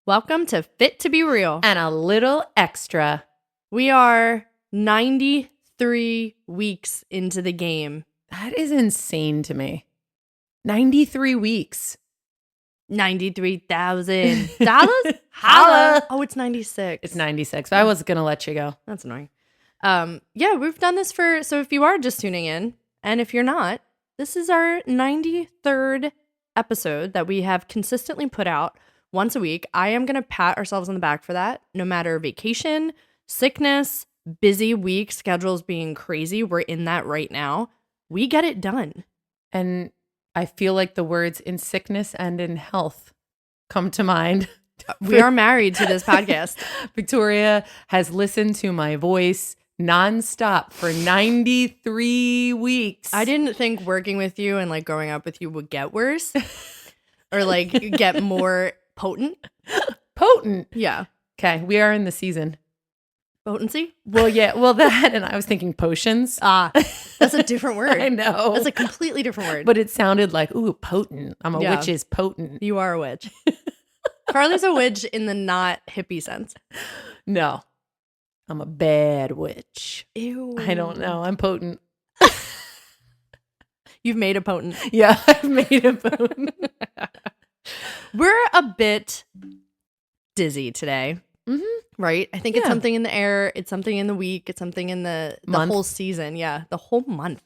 Welcome to Fit to Be Real. And a little extra. We are 93 weeks into the game. That is insane to me. 93 weeks. $93,000. Holla. Oh, it's 96. It's 96. I was going to let you go. That's annoying. Yeah, we've done this so if you are just tuning in, and if you're not, this is our 93rd episode that we have consistently put out once a week. I am going to pat ourselves on the back for that. No matter vacation, sickness, busy week, schedules being crazy, we're in that right now. We get it done. And I feel like the words in sickness and in health come to mind. We are married to this podcast. Victoria has listened to my voice nonstop for 93 weeks. I didn't think working with you and like growing up with you would get worse or like get more potent. Potent? Yeah. Okay, we are in the season. Potency? Well, yeah. Well, that, and I was thinking potions. That's a different word. I know. That's a completely different word. But it sounded like, ooh, potent. I'm a witch is potent. You are a witch. Carly's a witch in the not hippie sense. No. I'm a bad witch. Ew. I don't know. I'm potent. You've made a potent. Yeah, I've made a potent. We're a bit dizzy today. Mm-hmm. Right? I think it's something in the air. It's something in the week. It's something in the whole season. Yeah, the whole month.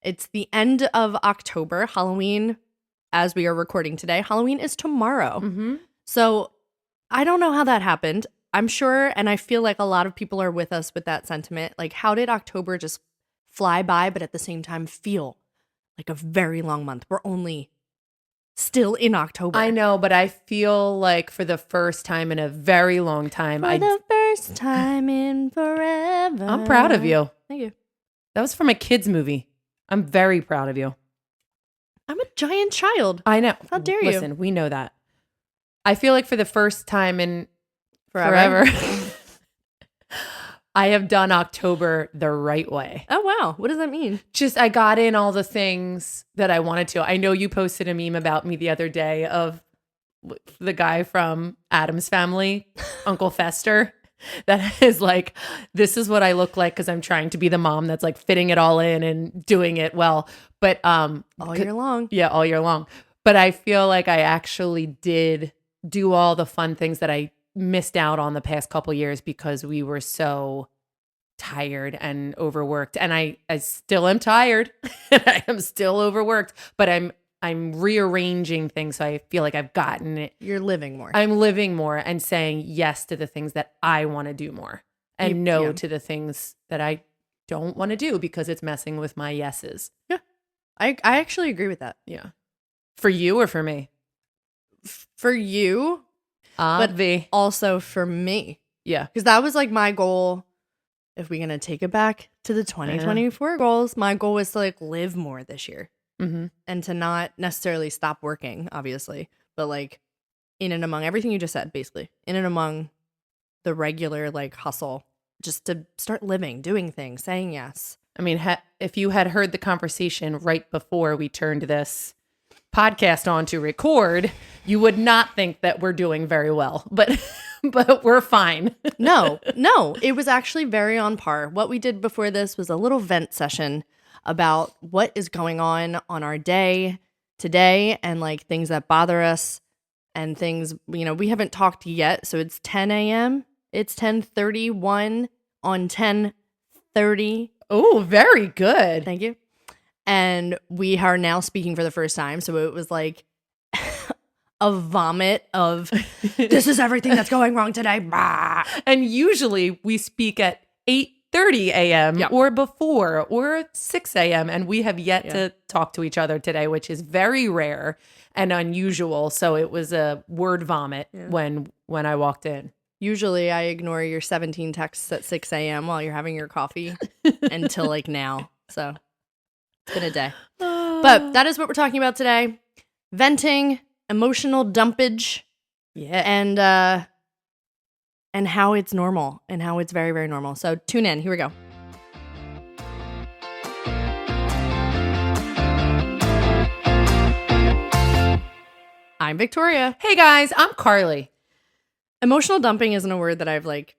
It's the end of October. Halloween, as we are recording today, Halloween is tomorrow. Mm-hmm. So I don't know how that happened. I'm sure, and I feel like a lot of people are with us with that sentiment. Like, how did October just fly by, but at the same time feel like a very long month? We're only still in October. I know, but I feel like for the first time in a very long time. For the first time in forever. I'm proud of you. Thank you. That was from a kid's movie. I'm very proud of you. I'm a giant child. I know. How dare you? Listen, we know that. I feel like for the first time in Forever. I have done October the right way. Oh, wow. What does that mean? Just I got in all the things that I wanted to. I know you posted a meme about me the other day of the guy from Addams Family, Uncle Fester, that is like, this is what I look like because I'm trying to be the mom that's like fitting it all in and doing it well. But all year long. Yeah, all year long. But I feel like I actually did do all the fun things that I missed out on the past couple years because we were so tired and overworked. And I still am tired and I am still overworked, but I'm rearranging things so I feel like I've gotten it. You're living more. I'm living more and saying yes to the things that I want to do more and no to the things that I don't want to do because it's messing with my yeses. Yeah. I actually agree with that. Yeah. For you or for me? For you. But also for me. Yeah. Because that was like my goal. If we're going to take it back to the 2024 goals, my goal was to like live more this year. Mm-hmm. And to not necessarily stop working, obviously. But like in and among everything you just said, basically. In and among the regular like hustle. Just to start living, doing things, saying yes. I mean, if you had heard the conversation right before we turned this podcast on to record, you would not think that we're doing very well, but we're fine. No, it was actually very on par. What we did before this was a little vent session about what is going on our day today and like things that bother us and things, we haven't talked yet. So it's 10 a.m. It's 10:31 on 10:30. Oh, very good. Thank you. And we are now speaking for the first time. So it was like a vomit of, this is everything that's going wrong today. Bah. And usually we speak at 8:30 a.m. or before or 6 a.m. And we have yet to talk to each other today, which is very rare and unusual. So it was a word vomit when I walked in. Usually I ignore your 17 texts at 6 a.m. while you're having your coffee until like now. So it's been a day. But that is what we're talking about today. Venting, emotional dumpage. Yeah. And how it's normal and how it's very, very normal. So tune in. Here we go. I'm Victoria. Hey guys, I'm Carly. Emotional dumping isn't a word that I've like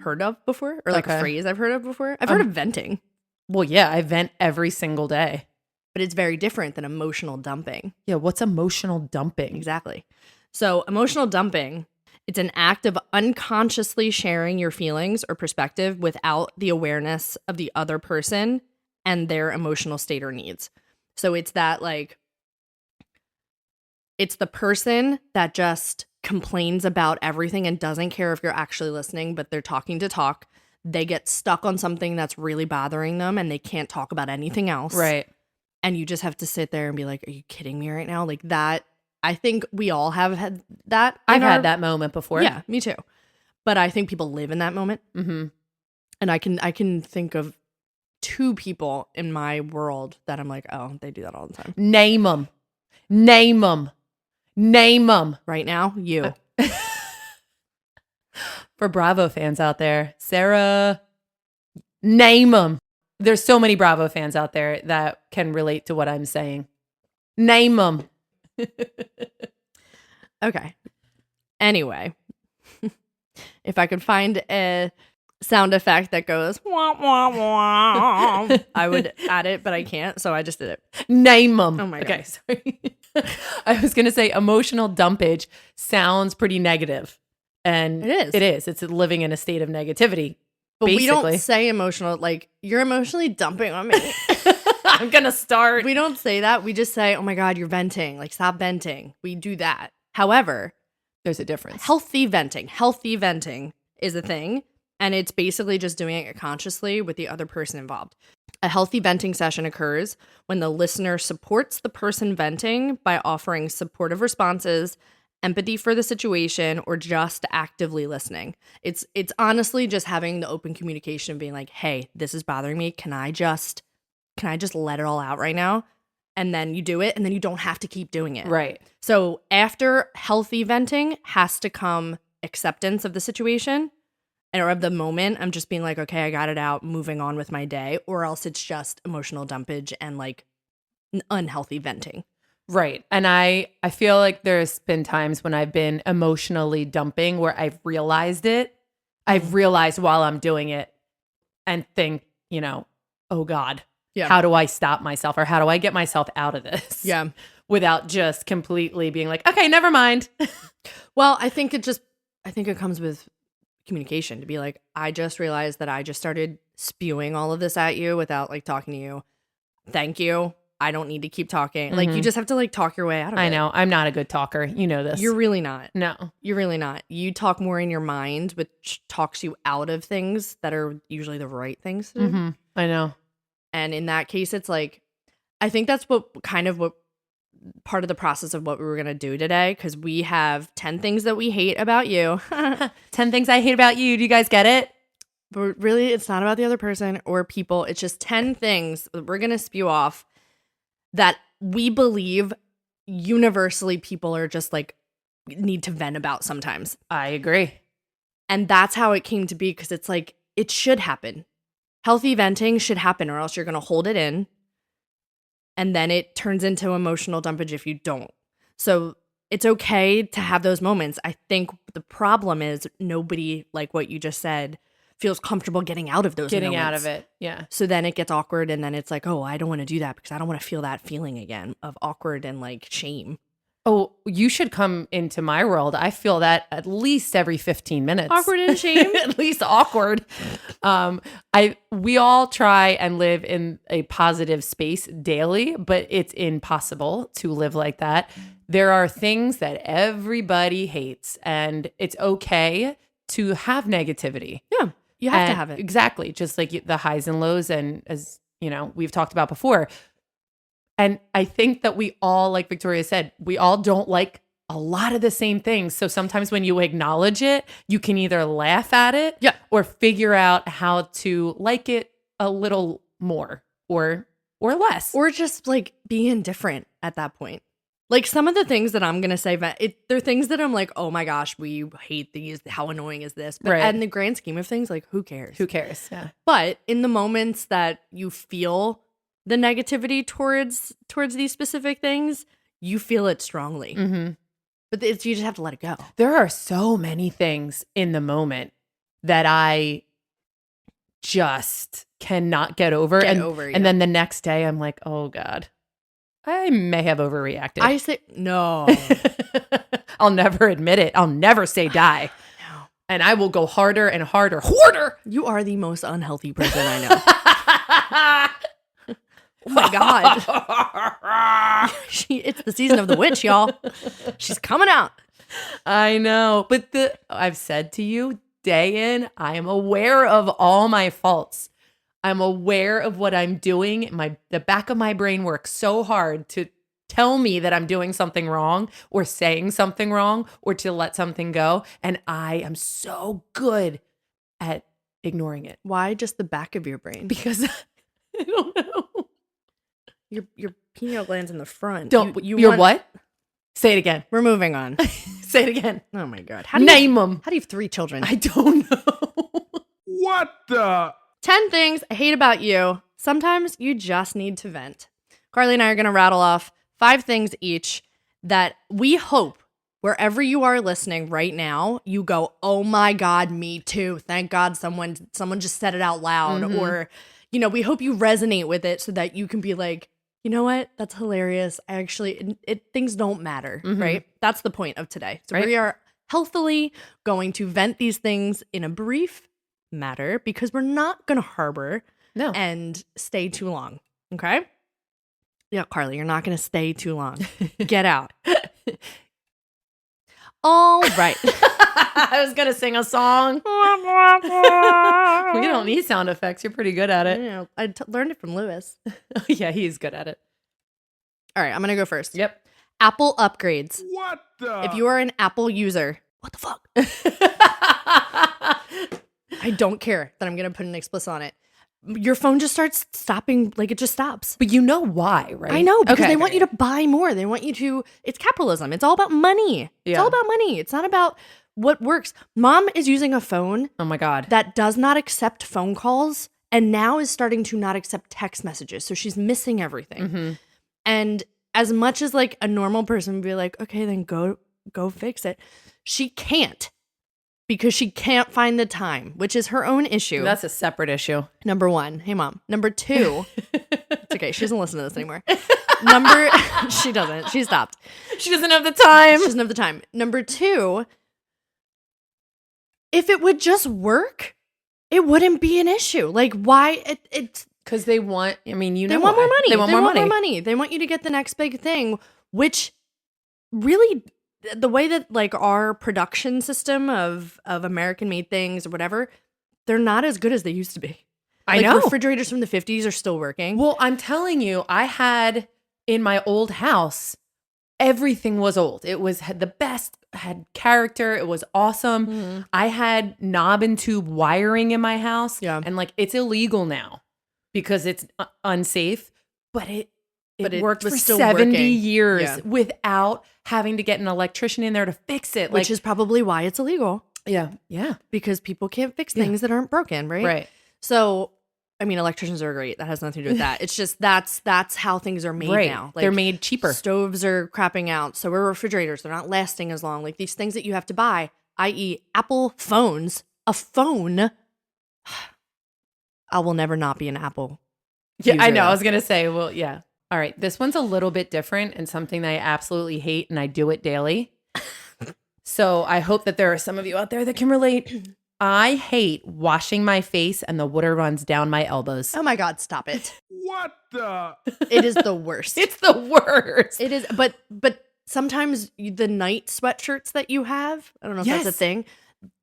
heard of before, or like a phrase I've heard of before. I've heard of venting. Well, yeah, I vent every single day. But it's very different than emotional dumping. Yeah, what's emotional dumping? Exactly. So emotional dumping, it's an act of unconsciously sharing your feelings or perspective without the awareness of the other person and their emotional state or needs. So it's that like, it's the person that just complains about everything and doesn't care if you're actually listening, but they're talking to talk. They get stuck on something that's really bothering them and they can't talk about anything else. Right. And you just have to sit there and be like, are you kidding me right now? Like that, I think we all have had that. I've had that moment before. Yeah, me too. But I think people live in that moment. Mm-hmm. And I can think of 2 people in my world that I'm like, oh, they do that all the time. Name them. Name them. Name them. Right now, you. For Bravo fans out there, Sarah, name them. There's so many Bravo fans out there that can relate to what I'm saying. Name them. Okay. Anyway, if I could find a sound effect that goes wah, wah, wah, I would add it, but I can't, so I just did it. Name them. Oh my God. Okay, sorry. I was going to say emotional dumpage sounds pretty negative. And It is. It is. It's living in a state of negativity. But basically. we don't say emotional, like, you're emotionally dumping on me. I'm going to start. We don't say that. We just say, oh my God, you're venting. Like, stop venting. We do that. However, there's a difference. Healthy venting is a thing. And it's basically just doing it consciously with the other person involved. A healthy venting session occurs when the listener supports the person venting by offering supportive responses, empathy for the situation, or just actively listening. It's honestly just having the open communication, being like, hey, this is bothering me. Can I just let it all out right now? And then you do it, and then you don't have to keep doing it. Right. So after healthy venting has to come acceptance of the situation or of the moment. I'm just being like, okay, I got it out, moving on with my day, or else it's just emotional dumpage and like unhealthy venting. Right. And I feel like there's been times when I've been emotionally dumping where I've realized it. I've realized while I'm doing it and think, oh God, how do I stop myself, or how do I get myself out of this? Yeah. Without just completely being like, okay, never mind. Well, I think it comes with communication, to be like, I just realized that I just started spewing all of this at you without like talking to you. Thank you. I don't need to keep talking. Like, you just have to like talk your way out of it. I know. I'm not a good talker. You know this. You're really not. No. You're really not. You talk more in your mind, which talks you out of things that are usually the right things to do. Mm-hmm. I know. And in that case, it's like, I think that's what part of the process of what we were going to do today, because we have 10 things that we hate about you. 10 things I hate about you. Do you guys get it? But really, it's not about the other person or people. It's just 10 things that we're going to spew off that we believe universally people are just like need to vent about sometimes. I agree. And that's how it came to be, because it's like, it should happen. Healthy venting should happen, or else you're going to hold it in. And then it turns into emotional dumpage if you don't. So it's okay to have those moments. I think the problem is nobody, like what you just said, feels comfortable getting out of those moments. Out of it. Yeah. So then it gets awkward, and then it's like, oh, I don't want to do that because I don't want to feel that feeling again of awkward and like shame. Oh, you should come into my world. I feel that at least every 15 minutes. Awkward and shame? At least awkward. We all try and live in a positive space daily, but it's impossible to live like that. There are things that everybody hates, and it's okay to have negativity. Yeah, you have to have it. Exactly. Just like the highs and lows, and as we've talked about before. And I think that we all, like Victoria said, we all don't like a lot of the same things. So sometimes when you acknowledge it, you can either laugh at it or figure out how to like it a little more or less. Or just like be indifferent at that point. Like some of the things that I'm going to say, they're things that I'm like, oh my gosh, we hate these. How annoying is this? But in the grand scheme of things, like who cares? Who cares? Yeah. But in the moments that you feel the negativity towards these specific things, you feel it strongly. Mm-hmm. But you just have to let it go. There are so many things in the moment that I just cannot get over. And then the next day I'm like, oh God, I may have overreacted. I say, no. I'll never admit it. I'll never say die. No. And I will go harder and harder. Hoarder! You are the most unhealthy person I know. Oh my God. It's the season of the witch, y'all. She's coming out. I know. But I've said to you, day in, I am aware of all my faults. I'm aware of what I'm doing. The back of my brain works so hard to tell me that I'm doing something wrong or saying something wrong or to let something go. And I am so good at ignoring it. Why just the back of your brain? Because I don't know. Your pineal gland's in the front. Your what? Say it again. We're moving on. Say it again. Oh my God. Name them. How do you have 3 children? I don't know. What the? 10 things I hate about you. Sometimes you just need to vent. Carly and I are going to rattle off 5 things each that we hope wherever you are listening right now, you go, oh my God, me too. Thank God someone just said it out loud. Mm-hmm. Or, we hope you resonate with it so that you can be like, you know what? That's hilarious. I actually, things don't matter, right? That's the point of today. So we are healthily going to vent these things in a brief matter because we're not going to harbor and stay too long. Okay? Yeah, Carly, you're not going to stay too long. Get out. All right. I was going to sing a song. We don't need sound effects. You're pretty good at it. I learned it from Lewis. Yeah, he's good at it. All right, I'm going to go first. Yep. Apple upgrades. What the? If you are an Apple user, what the fuck? I don't care that I'm going to put an explicit on it. Your phone just starts stopping, like it just stops. But you know why, right? I know, because they want you to buy more. They want you to, it's capitalism. It's all about money. Yeah. It's all about money. It's not about what works. Mom is using a phone. Oh my God. That does not accept phone calls and now is starting to not accept text messages. So she's missing everything. Mm-hmm. And as much as like a normal person would be like, okay, then go fix it. She can't. Because she can't find the time, which is her own issue. That's a separate issue. Number 1. Hey, Mom. Number 2. It's okay. She doesn't listen to this anymore. She doesn't. She stopped. She doesn't have the time. She doesn't have the time. Number 2, if it would just work, it wouldn't be an issue. Like, why? It's because they want, they want more money. They want more money. They want you to get the next big thing, which really, the way that like our production system of American made things or whatever, they're not as good as they used to be. I know. Refrigerators from the 50s are still working. Well, I'm telling you, I had in my old house, everything was old. It had the best, had character. It was awesome. Mm-hmm. I had knob and tube wiring in my house. Yeah. And like, it's illegal now because it's unsafe, but it worked for 70 years without having to get an electrician in there to fix it. Which is probably why it's illegal. Yeah. Yeah. Because people can't fix things that aren't broken, right? Right. So, I mean, electricians are great. That has nothing to do with that. It's just that's how things are made now. Like, they're made cheaper. Stoves are crapping out. So are refrigerators. They're not lasting as long. Like these things that you have to buy, i.e. Apple phones, a phone. I will never not be an Apple Yeah, user. I know. I was going to say, well, yeah. All right. This one's a little bit different and something that I absolutely hate, and I do it daily. So I hope that there are some of you out there that can relate. I hate washing my face and the water runs down my elbows. Oh my God, stop it. What the? It is the worst. It's the worst. It is, but sometimes the night sweatshirts that you have, I don't know if that's a thing,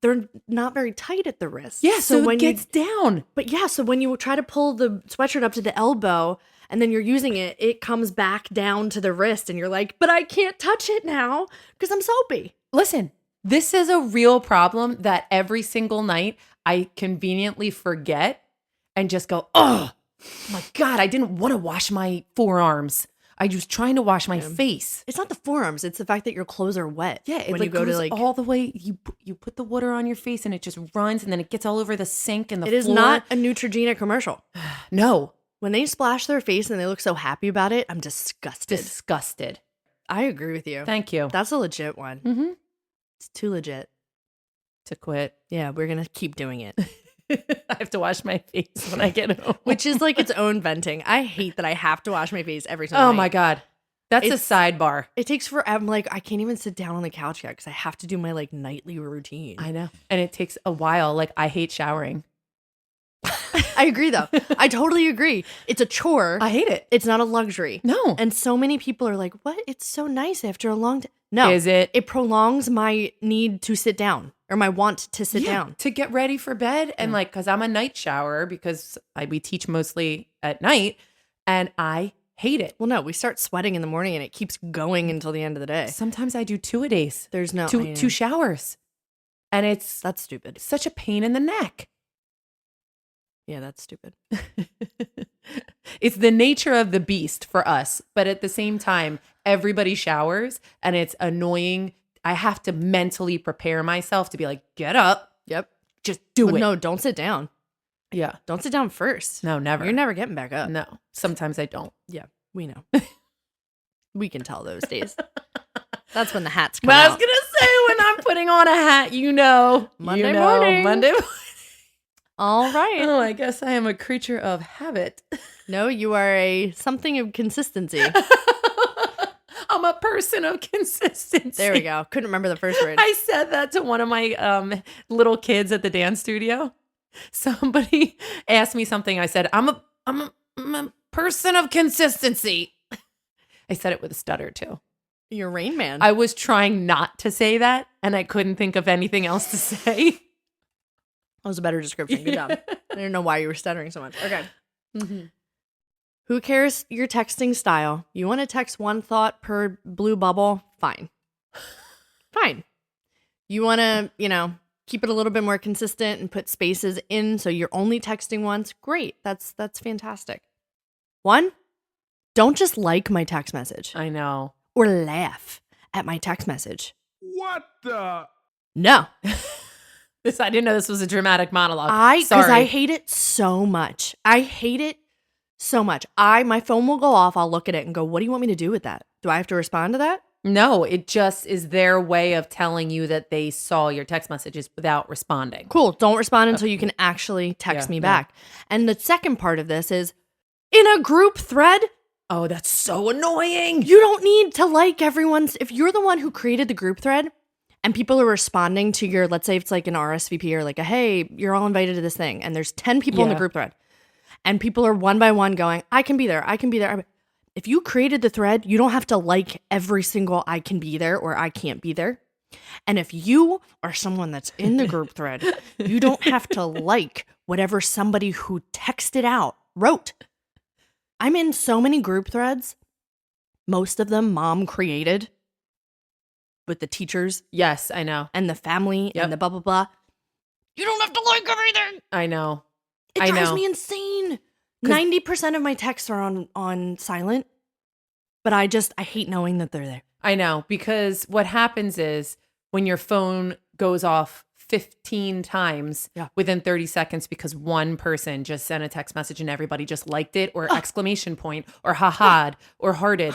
they're not very tight at the wrist. Yeah, so when it gets down. But yeah, so when you try to pull the sweatshirt up to the elbow and then you're using it, it comes back down to the wrist and you're like, but I can't touch it now because I'm soapy. Listen, this is a real problem that every single night I conveniently forget and just go, oh my God, I didn't want to wash my forearms. I was trying to wash my face. It's not the forearms. It's the fact that your clothes are wet. Yeah, it when like you go goes to like all the way. You put the water on your face and it just runs and then it gets all over the sink and the floor. It is not a Neutrogena commercial. No. When they splash their face and they look so happy about it, I'm disgusted. Disgusted. I agree with you. Thank you. That's a legit one. Mm-hmm. It's too legit. To quit. Yeah, we're going to keep doing it. I have to wash my face when I get home. Which is like its own venting. I hate that I have to wash my face every single Oh night. my God. That's It's- a sidebar. It takes forever. I'm like, I can't even sit down on the couch yet because I have to do my like nightly routine. I know. And it takes a while. Like, I hate showering. I agree though. I totally agree. It's a chore. I hate it. It's not a luxury. No. And so many people are like, what? It's so nice after a long day. No. Is it? It prolongs my need to sit down or my want to sit down. To get ready for bed. And like, because I'm a night shower because we teach mostly at night and I hate it. Well, no, we start sweating in the morning and it keeps going until the end of the day. Sometimes I do 2 a days. There's no Two showers. And it's That's stupid. such a pain in the neck. Yeah, that's stupid. It's the nature of the beast for us. But at the same time, everybody showers and it's annoying. I have to mentally prepare myself to be like, get up, Yep. just do But it. no, don't sit down. Yeah. Don't sit down first. No, never. You're never getting back up. No. Sometimes I don't. Yeah, we know. We can tell those days. That's when the hats come But I was out. going to say, when I'm putting on a hat, Monday morning. Monday morning. All right. Oh, I guess I am a creature of habit. No, you are a something of consistency. I'm a person of consistency. There we go. Couldn't remember the first word. I said that to one of my little kids at the dance studio. Somebody asked me something. I said, I'm a person of consistency. I said it with a stutter too. You're Rain Man. I was trying not to say that, and I couldn't think of anything else to say. That was a better description. Good job. I didn't know why you were stuttering so much. Okay. Mm-hmm. Who cares your texting style? You want to text one thought per blue bubble? Fine. Fine. You want to, keep it a little bit more consistent and put spaces in so you're only texting once? Great. That's fantastic. One, don't just like my text message I know. or laugh at my text message. What the? No. I didn't know this was a dramatic monologue. Because Sorry. I hate it so much. I hate it so much. My phone will go off. I'll look at it and go, what do you want me to do with that? Do I have to respond to that? No, it just is their way of telling you that they saw your text messages without responding. Cool. Don't respond until you can actually text Yeah, me yeah. back. And the second part of this is in a group thread, Oh, that's so annoying. you don't need to like everyone's. If you're the one who created the group thread and people are responding to your, let's say it's like an RSVP or like a, hey, you're all invited to this thing. And there's 10 people in the Yeah. group thread. And people are one by one going, I can be there. I can be there. If you created the thread, you don't have to like every single I can be there or I can't be there. And if you are someone that's in the group thread, you don't have to like whatever somebody who texted out wrote. I'm in so many group threads, most of them mom created with the teachers Yes, I know. and the family Yep. and the blah, blah, blah. You don't have to like everything. I know. It I drives know. me insane. 'Cause- 90% of my texts are on silent, but I hate knowing that they're there. I know, because what happens is when your phone goes off 15 times Yeah. within 30 seconds because one person just sent a text message and everybody just liked it or exclamation point or ha-ha'd or hearted.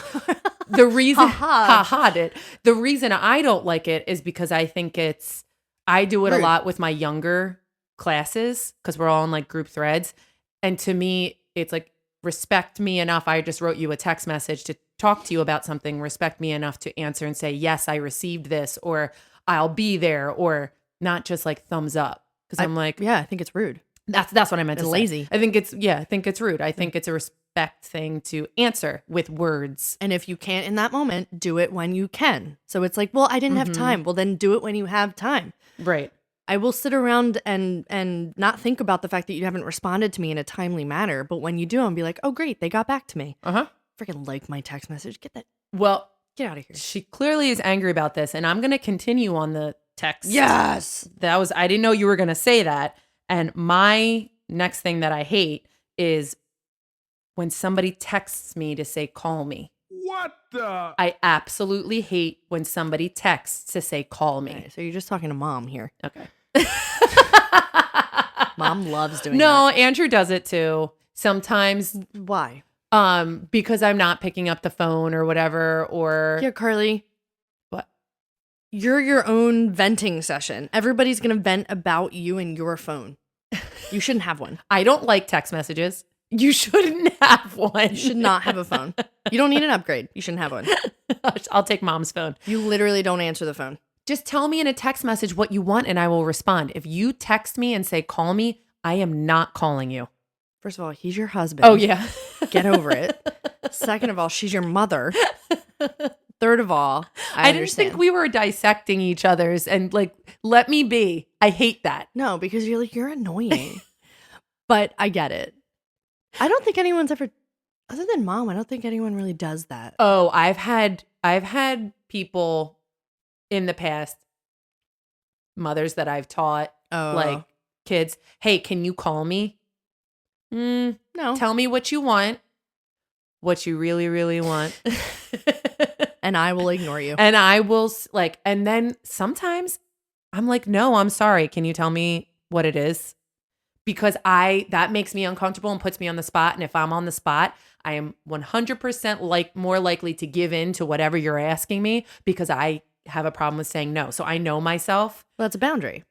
The reason Ha-ha. ha-ha'd it. The reason I don't like it is because I think I do it Rude. a lot with my younger classes because we're all in like group threads. And to me, it's like, respect me enough. I just wrote you a text message to talk to you about something. Respect me enough to answer and say, yes, I received this, or I'll be there, or not just like thumbs up. Because I'm like, Yeah, I think it's rude. that's what I meant to And say. lazy. I think it's rude. I think it's a respect thing to answer with words. And if you can't in that moment, do it when you can. So it's like, well, I didn't have time. Well, then do it when you have time. Right. I will sit around and not think about the fact that you haven't responded to me in a timely manner. But when you do, I'll be like, oh, great, they got back to me. Uh-huh. Freaking like my text message. Well, Get out of here. she clearly is angry about this, and I'm going to continue on the text. Yes. I didn't know you were going to say that. And my next thing that I hate is when somebody texts me to say, call me. What the? I absolutely hate when somebody texts to say, call me. Okay, so you're just talking to mom here. Okay. Mom loves doing No, Andrew does it too. Sometimes that. Why? Because I'm not picking up the phone or whatever, or Yeah, Carly. What? You're your own venting session. Everybody's going to vent about you and your phone. You shouldn't have one. I don't like text messages. You shouldn't have one. You should not have a phone. You don't need an upgrade. You shouldn't have one. I'll take mom's phone. You literally don't answer the phone. Just tell me in a text message what you want and I will respond. If you text me and say, call me, I am not calling you. First of all, he's your husband. Oh, yeah. Get over it. Second of all, she's your mother. Third of all, I didn't think we were dissecting each other's and like, let me be. I hate that. No, because you're like, you're annoying. But I get it. I don't think anyone's ever, other than mom, I don't think anyone really does that. Oh, I've had people in the past, mothers that I've taught, like kids, hey, can you call me? No. Tell me what you want, what you really, really want. And I will ignore you. And I will and then sometimes I'm like, no, I'm sorry. Can you tell me what it is? Because that makes me uncomfortable and puts me on the spot. And if I'm on the spot, I am 100% more likely to give in to whatever you're asking me because I have a problem with saying no. So I know myself. Well, that's a boundary.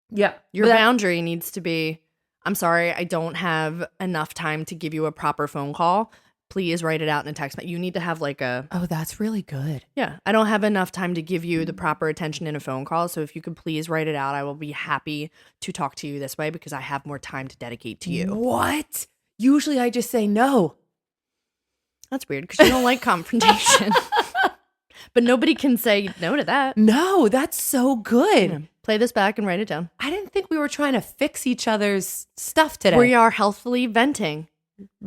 Yeah. Your boundary needs to be, I'm sorry, I don't have enough time to give you a proper phone call. Please write it out in a text. You need to have like a... Oh, that's really good. Yeah. I don't have enough time to give you the proper attention in a phone call. So if you could please write it out, I will be happy to talk to you this way because I have more time to dedicate to you. What? Usually I just say no. That's weird because you don't like confrontation. But nobody can say no to that. No, that's so good. Yeah. Play this back and write it down. I didn't think we were trying to fix each other's stuff today. We are healthily venting.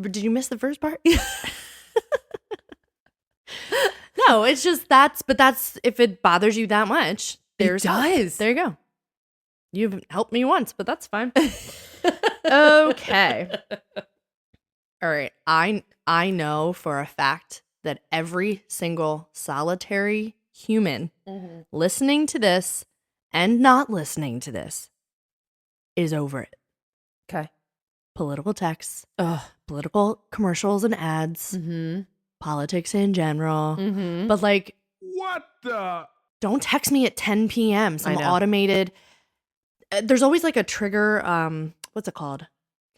Did you miss the first part? No, it's just that's if it bothers you that much, it does. There you go. You've helped me once, but that's fine. Okay. All right. I know for a fact that every single solitary human listening to this and not listening to this is over it. Okay. Political texts, political commercials and ads, politics in general. But like, What the? don't text me at 10 p.m. Some automated. There's always like a trigger. What's it called?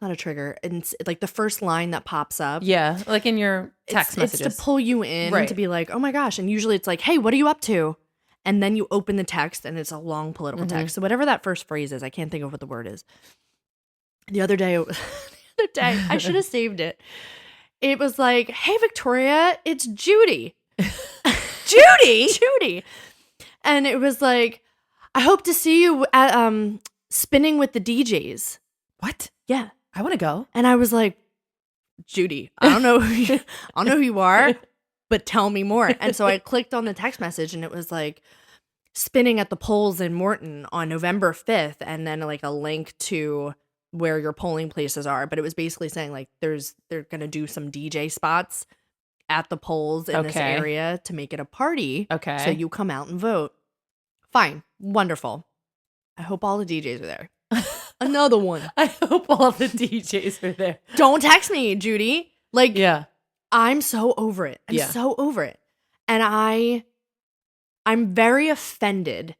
Not a trigger. It's like the first line that pops up. Yeah, like in your text messages. It's to pull you in to be like, oh my gosh. And usually it's like, hey, what are you up to? And then you open the text and it's a long political text. So whatever that first phrase is, I can't think of what the word is. The other day, I should have saved it. It was like, hey, Victoria, it's Judy. Judy. And it was like, I hope to see you at spinning with the DJs. What? Yeah. I want to go. And I was like, Judy, I don't know who you are, but tell me more. And so I clicked on the text message and it was like spinning at the polls in Morton on November 5th and then like a link to where your polling places are. But it was basically saying like they're going to do some DJ spots at the polls in this area to make it a party. Okay. So you come out and vote. Fine. Wonderful. I hope all the DJs are there. Another one. I hope all the DJs are there. Don't text me, Judy. Like, yeah. I'm so over it. I'm so over it. And I'm very offended.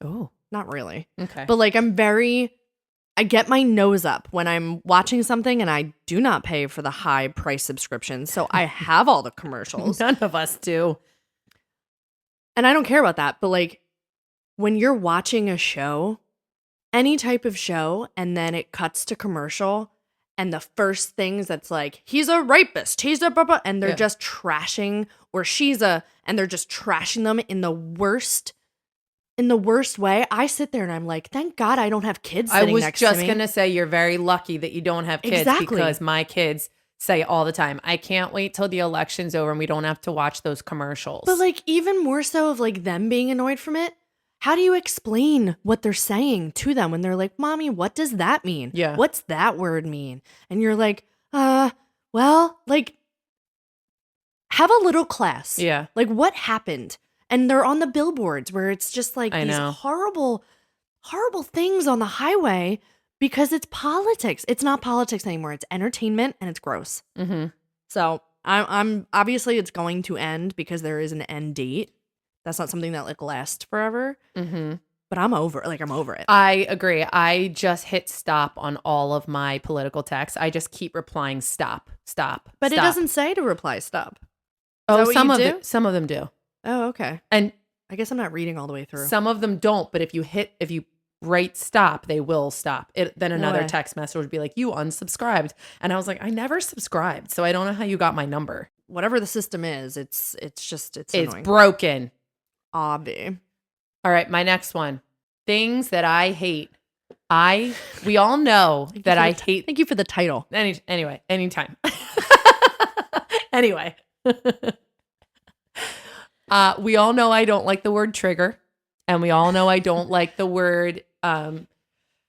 Oh. Not really. Okay. But like I get my nose up when I'm watching something and I do not pay for the high price subscription. So I have all the commercials. None of us do. And I don't care about that. But like when you're watching a show, any type of show, and then it cuts to commercial and the first things that's like, he's a rapist, he's a blah, blah, and they're just trashing, or and they're just trashing them in the worst way. I sit there and I'm like, thank God I don't have kids sitting next to me. I was just going to say, you're very lucky that you don't have kids because my kids say all the time, I can't wait till the election's over and we don't have to watch those commercials. But like even more so of like them being annoyed from it, how do you explain what they're saying to them when they're like, Mommy, what does that mean? Yeah. What's that word mean? And you're like, well, like, have a little class. Yeah. Like, what happened? And they're on the billboards where it's just like these horrible, horrible things on the highway. Because it's politics. It's not politics anymore. It's entertainment and it's gross. Mm-hmm. So I'm obviously it's going to end because there is an end date. That's not something that like lasts forever. Mm-hmm. But I'm over it. I agree. I just hit stop on all of my political texts. I just keep replying stop. But it stop. doesn't say to reply stop. Oh, that what some you of do? some of them do. Oh, okay. And I guess I'm not reading all the way through. some of them don't, but if you write stop, they will stop. Then another way. text message would be like, you unsubscribed. And I was like, I never subscribed. So I don't know how you got my number. Whatever the system is, it's It's annoying. broken. Obvi. All right, my next one. Things that I hate. We all know that I hate. Thank you for the title. Anyway, anytime. Anyway. We all know I don't like the word trigger. And we all know I don't like the word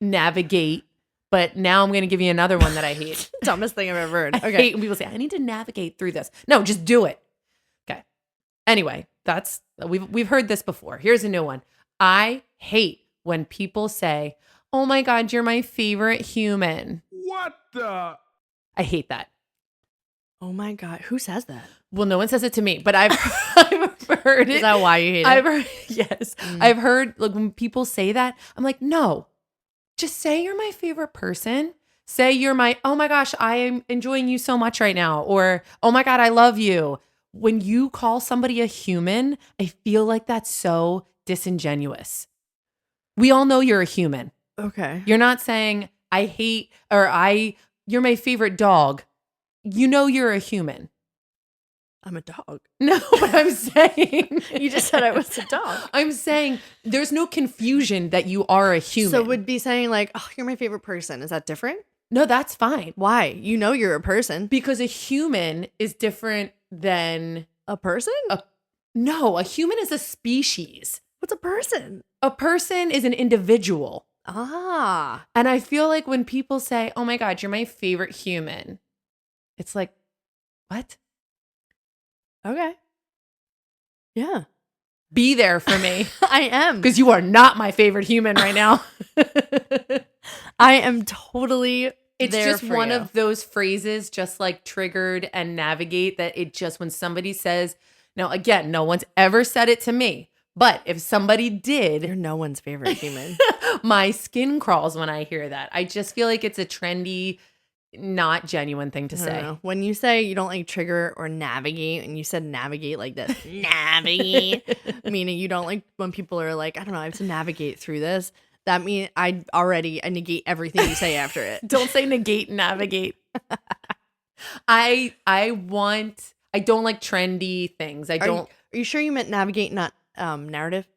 navigate. But now I'm going to give you another one that I hate. Dumbest thing I've ever heard. I Okay. hate when people say, I need to navigate through this. No, just do it. Okay. Anyway, we've heard this before. Here's a new one. I hate when people say, oh my God, you're my favorite human. What the? I hate that. Oh my God. Who says that? Well, no one says it to me, but I've heard it. Is that why you hate I've it? heard, yes. Mm. I've heard like when people say that, I'm like, no, just say you're my favorite person. Say you're oh my gosh, I am enjoying you so much right now. Or, oh my God, I love you. When you call somebody a human, I feel like that's so disingenuous. We all know you're a human. Okay. You're not saying I hate you're my favorite dog. You know you're a human. I'm a dog. No, but I'm saying You just said I was a dog. I'm saying there's no confusion that you are a human. So would be saying like, oh, you're my favorite person. Is that different? No, that's fine. Why? You know you're a person. Because a human is different than A person? no, a human is a species. What's a person? A person is an individual. Ah. And I feel like when people say, oh my God, you're my favorite human, it's like, what? Okay. Yeah. Be there for me. I am. Because you are not my favorite human right now. I am totally It's there just for one you. of those phrases, just like triggered and navigate, that it just, when somebody says, now again, no one's ever said it to me, but if somebody You're did, no one's favorite human. my skin crawls when I hear that. I just feel like it's a trendy, not genuine thing to I don't say. know. When you say you don't like trigger or navigate, and you said navigate like this, navigate, meaning you don't like when people are like, I don't know, I have to navigate through this. That means I negate everything you say after it. Don't say negate, navigate. I don't like trendy things. Are you sure you meant navigate, not narrative?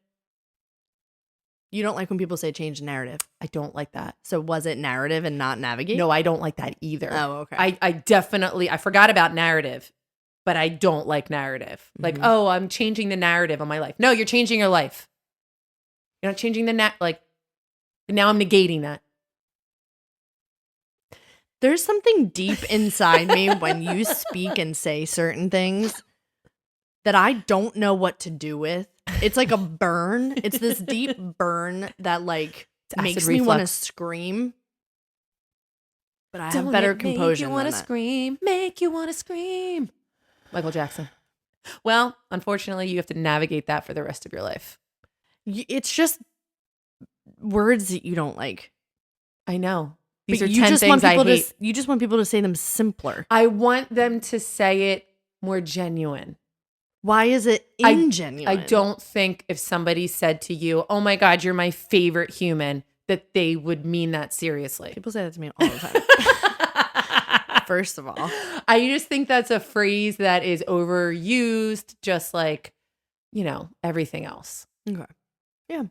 You don't like when people say change the narrative. I don't like that. So was it narrative and not navigate? No, I don't like that either. Oh, okay. I forgot about narrative, but I don't like narrative. Like, Mhm. oh, I'm changing the narrative on my life. No, you're changing your life. You're not changing now I'm negating that. There's something deep inside me when you speak and say certain things that I don't know what to do with. It's like a burn. It's this deep burn that like acid makes me want to reflux. scream. But I Don't have better let composure Make you than want to that. scream. Make you want to scream. Michael Jackson. Well, unfortunately, you have to navigate that for the rest of your life. It's just words that you don't like. I know. These But are you 10 just want things I people hate. to you just want people to say them simpler. I want them to say it more genuine. Why is it ingenuine? I don't think if somebody said to you, oh my God, you're my favorite human, that they would mean that seriously. People say that to me all the time. First of all. I just think that's a phrase that is overused, just like, everything else. Okay. Yeah.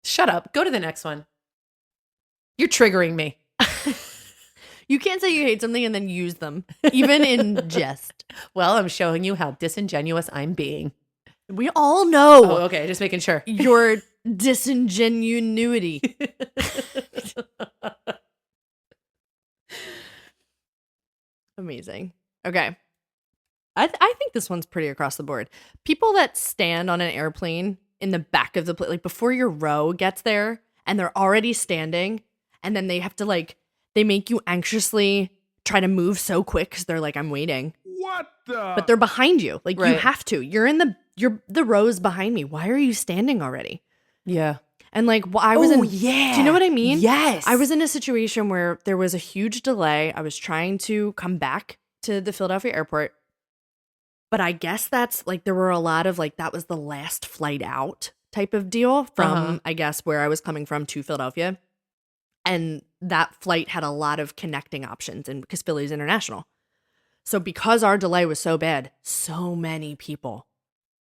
Shut up. Go to the next one. You're triggering me. You can't say you hate something and then use them, even in jest. Well, I'm showing you how disingenuous I'm being. We all know Oh, okay. Just making sure. your disingenuity. Amazing. Okay. I think this one's pretty across the board. People that stand on an airplane in the back of the plane, like before your row gets there and they're already standing and then they have to like, they make you anxiously try to move so quick because they're like, I'm waiting. What the? But they're behind you. Like you Right. have to. You're the rows behind me. Why are you standing already? Yeah. And like, well, I was Oh, in. yeah. Do you know what I mean? Yes. I was in a situation where there was a huge delay. I was trying to come back to the Philadelphia airport, but I guess that's like there were a lot of like that was the last flight out type of deal from I guess where I was coming from to Philadelphia, and that flight had a lot of connecting options, and because Philly's international. So because our delay was so bad, so many people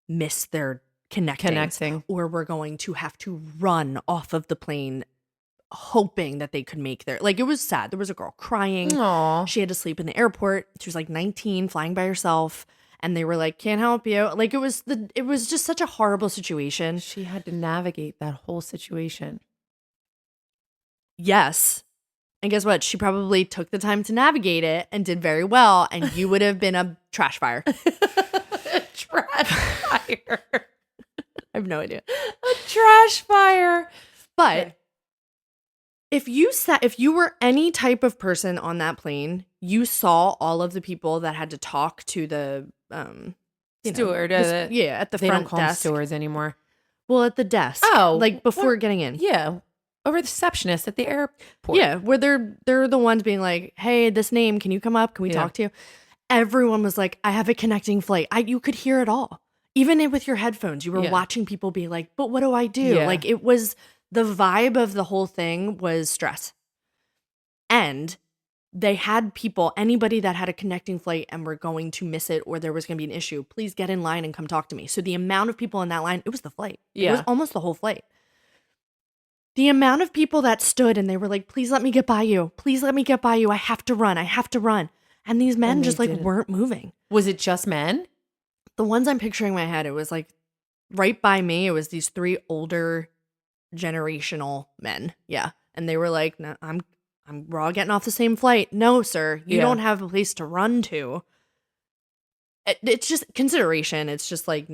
missed their connecting, or were going to have to run off of the plane hoping that they could make their, like, it was sad. There was a girl crying. Aw. She had to sleep in the airport. She was like 19, flying by herself, and they were like, can't help you. Like, it was just such a horrible situation. She had to navigate that whole situation. Yes. And guess what? She probably took the time to navigate it and did very well, and you would have been a trash fire. Trash fire. I have no idea. A trash fire. But Okay. if you were any type of person on that plane, you saw all of the people that had to talk to the Steward. at the They front don't call them desk. stewards anymore. Well, at the desk. Oh, like before what? getting in. Yeah. A receptionist at the airport. Yeah, where they're the ones being like, "Hey, this name, can you come up? Can we talk to you?" Everyone was like, "I have a connecting flight." You could hear it all. Even with your headphones, you were watching people be like, "But what do I do?" Yeah. Like, it was the vibe of the whole thing was stress. And they had people, anybody that had a connecting flight and were going to miss it or there was going to be an issue, please get in line and come talk to me. So the amount of people in that line, it was the flight. It was Yeah. almost the whole flight. The amount of people that stood and they were like, please let me get by you. Please let me get by you. I have to run. I have to run. And these men And they just like didn't. weren't moving. Was it just men? The ones I'm picturing in my head, it was like right by me, it was these three older generational men. Yeah. And they were like, no, we're all getting off the same flight. No, sir, you Yeah. don't have a place to run to. It's just consideration. It's just like,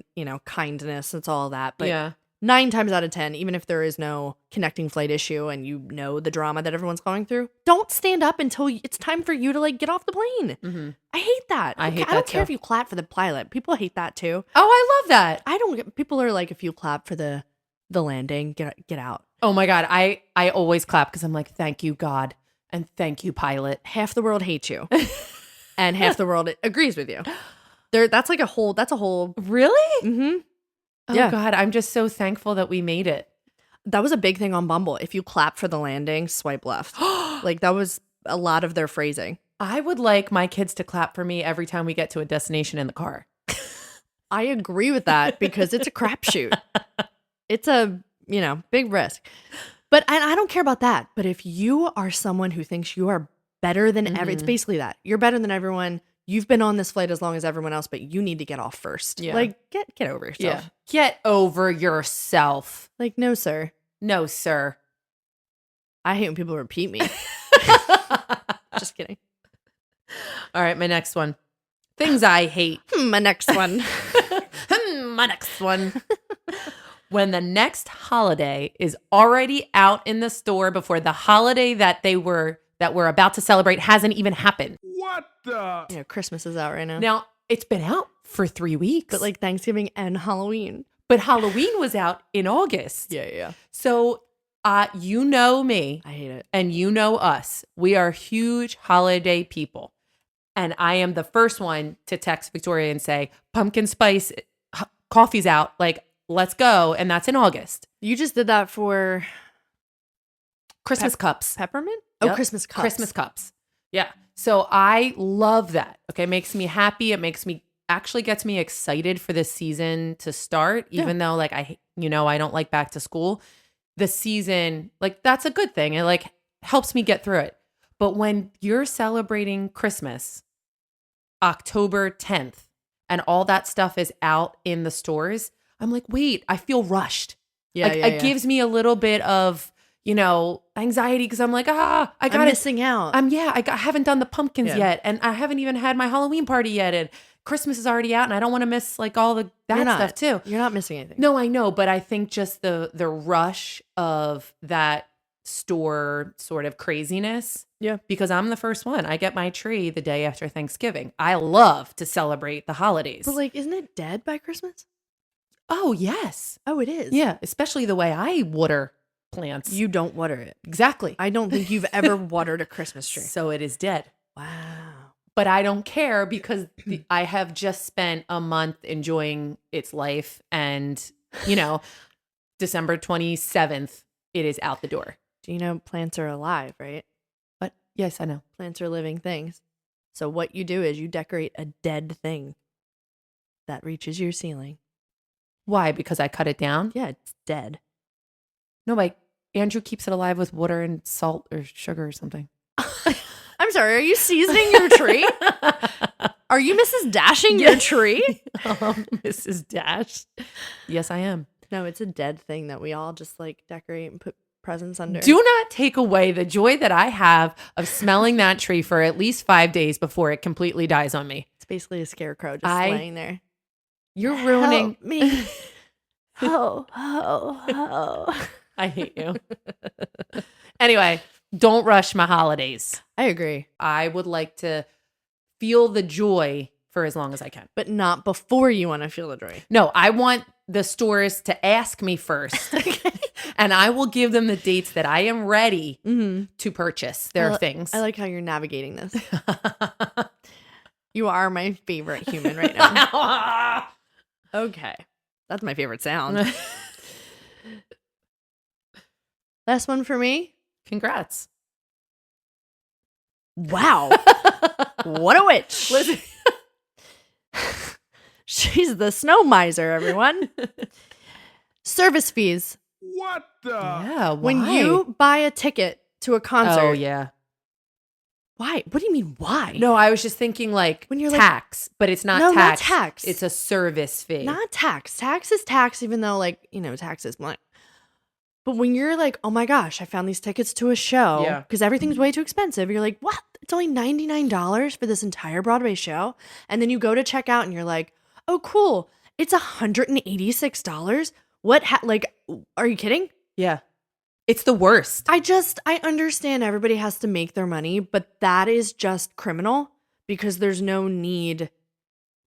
kindness. It's all that. But yeah. 9 times out of 10, even if there is no connecting flight issue and you know the drama that everyone's going through, don't stand up until it's time for you to like get off the plane. Mm-hmm. I hate that. I hate I don't that care too. if you clap for the pilot. People hate that too. Oh, I love that. I don't get, people are like, if you clap for the landing, get out. Oh my God. I always clap because I'm like, thank you, God. And thank you, pilot. Half the world hates you. And half the world agrees with you. That's a whole Really? mm-hmm. Oh Yeah. God. I'm just so thankful that we made it. That was a big thing on Bumble. If you clap for the landing, swipe left. Like that was a lot of their phrasing. I would like my kids to clap for me every time we get to a destination in the car. I agree with that because it's a crapshoot. It's a, big risk. But I don't care about that. But if you are someone who thinks you are better than it's basically that. You're better than everyone. You've been on this flight as long as everyone else, but you need to get off first. Yeah. Like, get over yourself. Yeah. Get over yourself. Like, no, sir. No, sir. I hate when people repeat me. Just kidding. All right, my next one. Things I hate. My next one. My next one. When the next holiday is already out in the store before the holiday that we're about to celebrate hasn't even happened. What the? Christmas is out right now. Now, it's been out for 3 weeks. But like Thanksgiving and Halloween. But Halloween was out in August. Yeah. So, you know me. I hate it. And you know us. We are huge holiday people. And I am the first one to text Victoria and say, pumpkin spice coffee's out. Like, let's go. And that's in August. You just did that for Christmas cups. peppermint? Yep. Oh, Christmas cups. Christmas cups. Yeah. So I love that. Okay. It makes me happy. It actually gets me excited for the season to start, even though like I don't like back to school. The season, like that's a good thing. It like helps me get through it. But when you're celebrating Christmas, October 10th, and all that stuff is out in the stores, I'm like, wait, I feel rushed. Yeah, It gives me a little bit of, anxiety because I'm like, I'm missing out. I haven't done the pumpkins Yeah. yet, and I haven't even had my Halloween party yet, and Christmas is already out, and I don't want to miss like all that stuff too. You're not missing anything. No, I know, but I think just the rush of that store sort of craziness. Yeah. Because I'm the first one. I get my tree the day after Thanksgiving. I love to celebrate the holidays. But like, isn't it dead by Christmas? Oh, yes. Oh, it is. Yeah, especially the way I water plants. You don't water it. Exactly. I don't think you've ever watered a Christmas tree. So it is dead. Wow. But I don't care because I have just spent a month enjoying its life. And, December 27th, it is out the door. Do you know plants are alive, right? But yes, I know. Plants are living things. So what you do is you decorate a dead thing that reaches your ceiling. Why? Because I cut it down? Yeah, it's dead. No, like Andrew keeps it alive with water and salt or sugar or something. I'm sorry, are you seasoning your tree? Are you Mrs. Dashing your tree? Mrs. Dash. Yes, I am. No, it's a dead thing that we all just like decorate and put presents under. Do not take away the joy that I have of smelling that tree for at least 5 days before it completely dies on me. It's basically a scarecrow just laying there. You're ruining Help me. Ho, ho, ho. I hate you. Anyway, don't rush my holidays. I agree. I would like to feel the joy for as long as I can. But not before you want to feel the joy. No, I want the stores to ask me first. And I will give them the dates that I am ready to purchase their things. I like how you're navigating this. You are my favorite human right now. Okay. That's my favorite sound. Last one for me. Congrats. Wow. What a witch. Listen. She's the snow miser, everyone. Service fees. What the? Yeah, why? When you buy a ticket to a concert. Oh, yeah. Why? What do you mean, why? No, I was just thinking like When you're tax, but it's not No, not tax. tax. It's a service fee. Not tax. Tax is tax, even though, tax is blunt. But when you're like, oh my gosh, I found these tickets to a show Yeah. because everything's way too expensive. You're like, what? It's only $99 for this entire Broadway show. And then you go to check out and you're like, oh, cool. It's $186. What? Are you kidding? Yeah. It's the worst. I understand everybody has to make their money, but that is just criminal because there's no need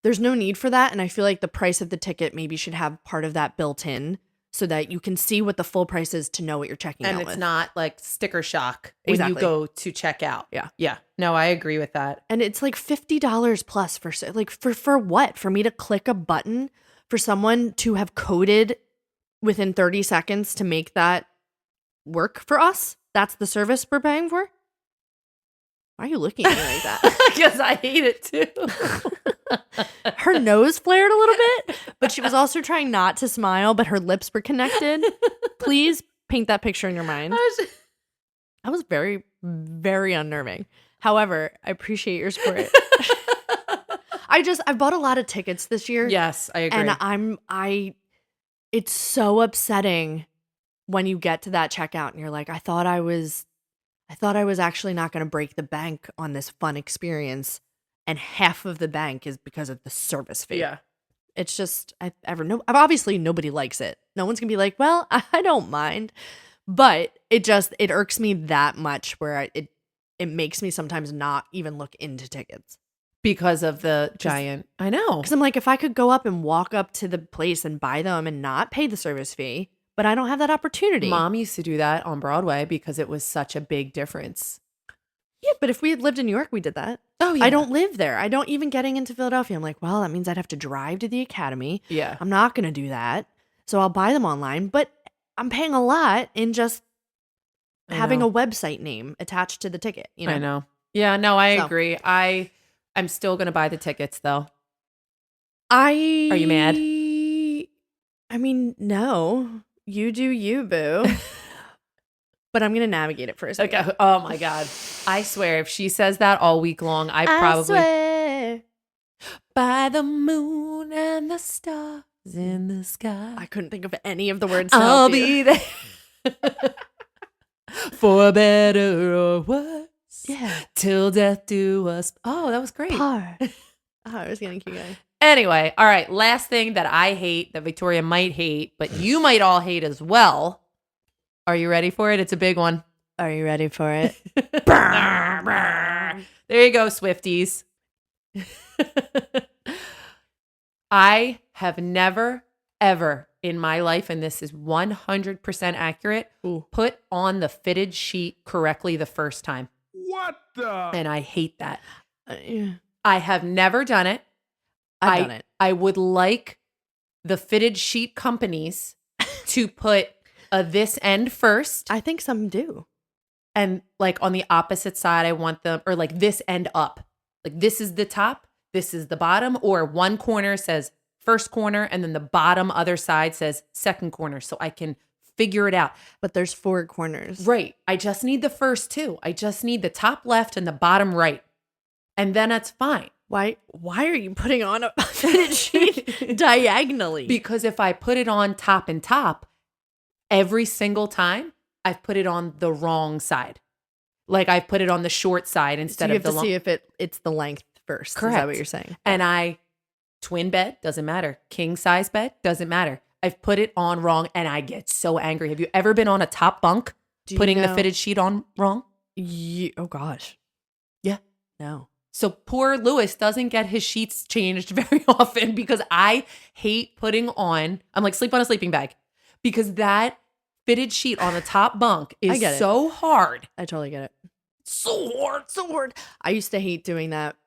for that. And I feel like the price of the ticket maybe should have part of that built in so that you can see what the full price is to know what you're checking out And with. it's not like sticker shock when Exactly. you go to check out. Yeah. Yeah. No, I agree with that. And it's like $50 plus for what? For me to click a button for someone to have coded within 30 seconds to make that work for us? That's the service we're paying for? Why are you looking at me like that? Because I hate it too. Her nose flared a little bit, but she was also trying not to smile, but her lips were connected. Please paint that picture in your mind. That was very, very unnerving. However, I appreciate your support. I bought a lot of tickets this year. Yes, I agree. And it's so upsetting when you get to that checkout and you're like, I thought I was actually not going to break the bank on this fun experience. And half of the bank is because of the service fee. Yeah. It's just, obviously nobody likes it. No one's gonna be like, well, I don't mind. But it irks me that much where it makes me sometimes not even look into tickets. Because of the giant. I know. Because I'm like, if I could go up and walk up to the place and buy them and not pay the service fee, but I don't have that opportunity. Mom used to do that on Broadway because it was such a big difference. Yeah, but if we had lived in New York, we did that. Oh, yeah. I don't live there. I don't even getting into Philadelphia. I'm like, well, that means I'd have to drive to the Academy. Yeah. I'm not going to do that. So I'll buy them online, but I'm paying a lot in just having a website name attached to the ticket. You know? I know. Yeah, no, I agree. I'm still going to buy the tickets though. Are you mad? I mean, no. You do you, boo. But I'm going to navigate it for a second. Okay. Oh my God. I swear if she says that all week long, I probably swear. by the moon and the stars in the sky. I couldn't think of any of the words. I'll be there for better or worse. Yeah. Till death do us. Oh, that was great. Par. Oh, I was going to keep going. Anyway, all right. Last thing that I hate, that Victoria might hate, but you might all hate as well. Are you ready for it? It's a big one. Are you ready for it? There you go, Swifties. I have never, ever in my life, and this is 100% accurate, put on the fitted sheet correctly the first time. What the? And I hate that. Yeah. I have never done it. I've done it. I would like the fitted sheet companies to put this end first. I think some do. And like on the opposite side, I want them, or like this end up. Like this is the top, this is the bottom, or one corner says first corner, and then the bottom other side says second corner. So I can figure it out. But there's 4 corners. Right. I just need the first 2. I just need the top left and the bottom right. And then that's fine. Why are you putting on a fitted sheet diagonally? Because if I put it on top and top, every single time I've put it on the wrong side. Like I put it on the short side instead so you of the have to see if it's the length first. Correct. Is that what you're saying? And twin bed, doesn't matter. King size bed, doesn't matter. I've put it on wrong and I get so angry. Have you ever been on a top bunk putting the fitted sheet on wrong? Oh gosh. Yeah. No. So poor Lewis doesn't get his sheets changed very often because I hate putting on, I'm like, sleep on a sleeping bag. Because that fitted sheet on the top bunk is so hard. I totally get it. So hard. So hard. I used to hate doing that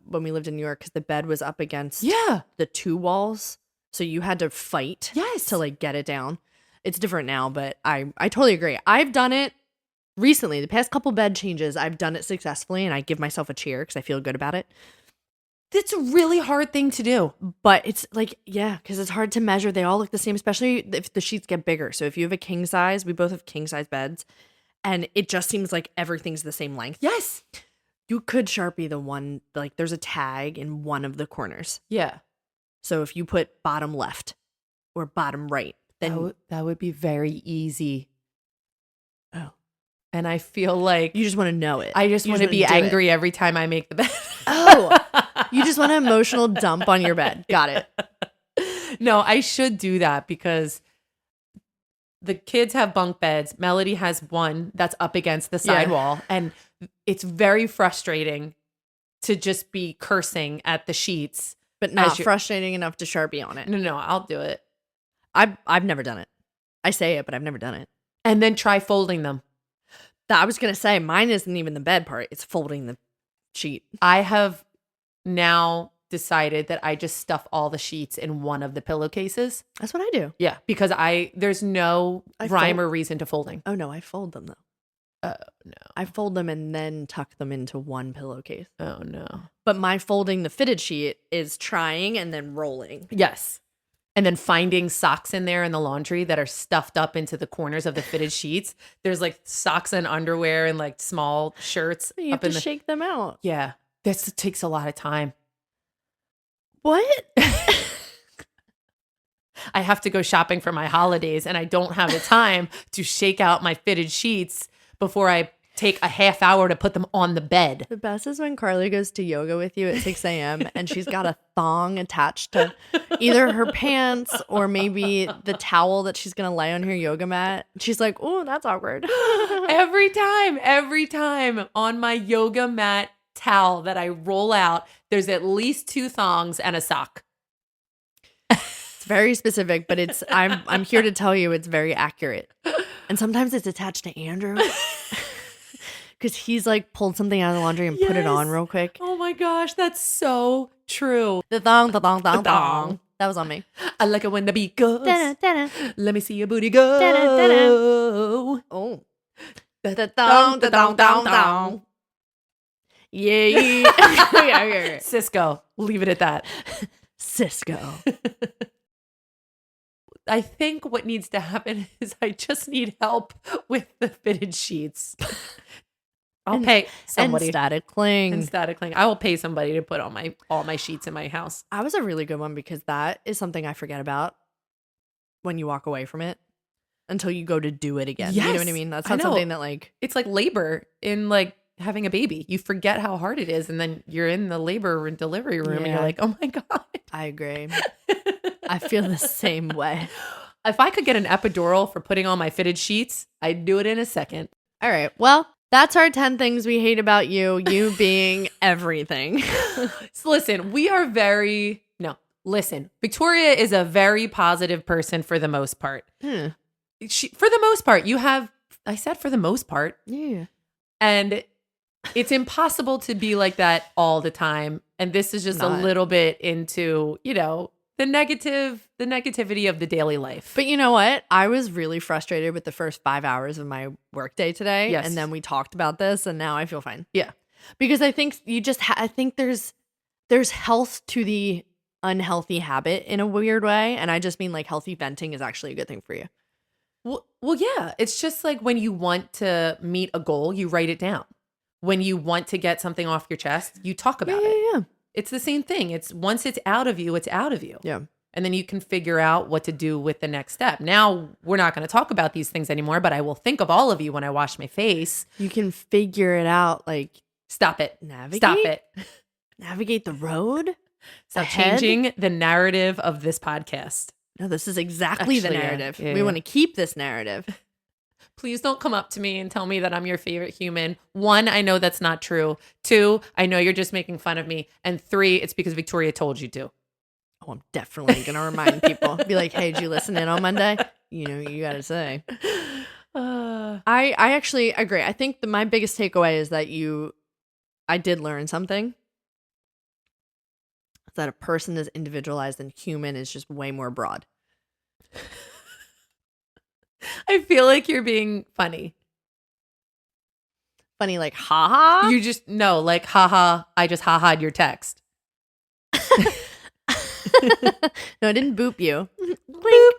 when we lived in New York because the bed was up against the 2 walls. So you had to fight to like get it down. It's different now, but I totally agree. I've done it recently. The past couple bed changes, I've done it successfully and I give myself a cheer because I feel good about it. It's a really hard thing to do. But it's like, because it's hard to measure. They all look the same, especially if the sheets get bigger. So if you have a king size, we both have king size beds, and it just seems like everything's the same length. Yes. You could Sharpie the one, like there's a tag in one of the corners. Yeah. So if you put bottom left or bottom right, then that would be very easy. Oh. And I feel like you just want to know it. I just want to be angry every time I make the bed. Oh, you just want an emotional dump on your bed. Got it. No, I should do that because the kids have bunk beds. Melody has one that's up against the side wall. And it's very frustrating to just be cursing at the sheets. But not frustrating enough to Sharpie on it. No, I'll do it. I've never done it. I say it, but I've never done it. And then try folding them. I was going to say, mine isn't even the bed part. It's folding the sheet. I have now decided that I just stuff all the sheets in one of the pillowcases. That's what I do. Yeah, because there's no rhyme or reason to folding. Oh, no, I fold them, though. Oh, no. I fold them and then tuck them into one pillowcase. Oh, no. But my folding the fitted sheet is trying and then rolling. Yes. And then finding socks in there in the laundry that are stuffed up into the corners of the fitted sheets. There's like socks and underwear and like small shirts. You have to shake them out. Yeah. This takes a lot of time. What? I have to go shopping for my holidays and I don't have the time to shake out my fitted sheets before I take a half hour to put them on the bed. The best is when Carly goes to yoga with you at 6 a.m. and she's got a thong attached to either her pants or maybe the towel that she's going to lay on her yoga mat. She's like, oh, that's awkward. Every time on my yoga mat towel that I roll out, there's at least 2 thongs and a sock. It's very specific, but I'm here to tell you it's very accurate. And sometimes it's attached to Andrew. Because he's like pulled something out of the laundry and put it on real quick. Oh my gosh, that's so true. The thong. That was on me. I like it when the beat goes. Da-da. Let me see your booty go. Da-da. Oh. The thong. Yeah. Okay. Cisco, leave it at that. Cisco. I think what needs to happen is I just need help with the fitted sheets. I'll pay somebody. And static cling. I will pay somebody to put on all my sheets in my house. I was a really good one because that is something I forget about when you walk away from it until you go to do it again. Yes, you know what I mean? That's not something that like... It's like labor in like having a baby. You forget how hard it is and then you're in the labor and delivery room and you're like, oh my God. I agree. I feel the same way. If I could get an epidural for putting on my fitted sheets, I'd do it in a second. All right. Well, that's our 10 things we hate about you, you being everything. So listen, Victoria is a very positive person for the most part. Hmm. For the most part, I said for the most part. Yeah. And it's impossible to be like that all the time. And this is just a little bit into, the negativity of the daily life. But you know what? I was really frustrated with the first 5 hours of my workday today. Yes. And then we talked about this and now I feel fine. Yeah. Because I think I think there's health to the unhealthy habit in a weird way. And I just mean like healthy venting is actually a good thing for you. Well, yeah. It's just like when you want to meet a goal, you write it down. When you want to get something off your chest, you talk about it. Yeah. It's the same thing. Once it's out of you, it's out of you. Yeah. And then you can figure out what to do with the next step. Now, we're not going to talk about these things anymore, but I will think of all of you when I wash my face. You can figure it out, like Stop it. navigate. Stop it. Navigate the road. Stop Ahead? changing the narrative of this podcast. No, this is exactly the Actually, yeah. narrative. Yeah, we yeah. want to keep this narrative. Please don't come up to me and tell me that I'm your favorite human. 1, I know that's not true. 2, I know you're just making fun of me. And 3, it's because Victoria told you to. Oh, I'm definitely going to remind people. Be like, hey, did you listen in on Monday? You got to say. I actually agree. I think my biggest takeaway is that I did learn something. That a person is individualized and human is just way more broad. I feel like you're being funny. Funny, like, haha? You just, no, like, haha, I just ha-ha'd your text. No, I didn't boop you. Boop.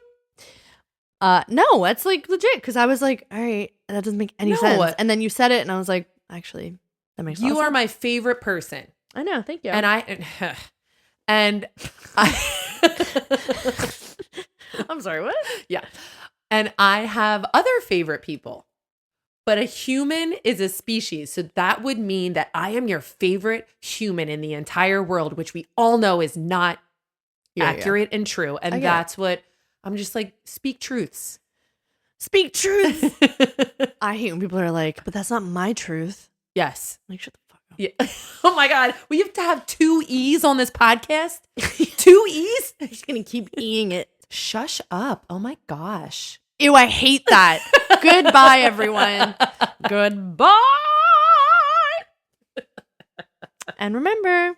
No, that's like legit. Because I was like, all right, that doesn't make any sense. And then you said it, and I was like, actually, that makes sense. You are my favorite person. I know. Thank you. And I'm sorry, what? Yeah. And I have other favorite people. But a human is a species. So that would mean that I am your favorite human in the entire world, which we all know is not accurate and true. And that's what I'm just like, speak truths. Speak truth. I hate when people are like, but that's not my truth. Yes. Like, shut the fuck up. Yeah. Oh my God. We have to have 2 E's on this podcast? 2 E's? I'm just going to keep eating it. Shush up. Oh my gosh. Ew, I hate that. Goodbye, everyone. Goodbye. And remember,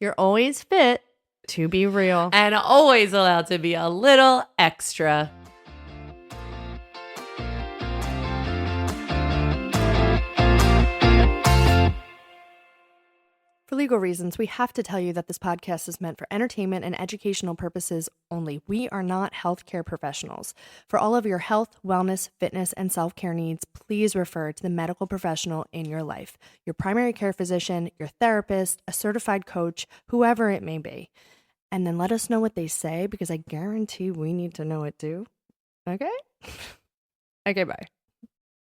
you're always fit to be real. And always allowed to be a little extra. For legal reasons, we have to tell you that this podcast is meant for entertainment and educational purposes only. We are not healthcare professionals. For all of your health, wellness, fitness, and self-care needs, please refer to the medical professional in your life, your primary care physician, your therapist, a certified coach, whoever it may be. And then let us know what they say, because I guarantee we need to know it too. Okay? Okay, bye.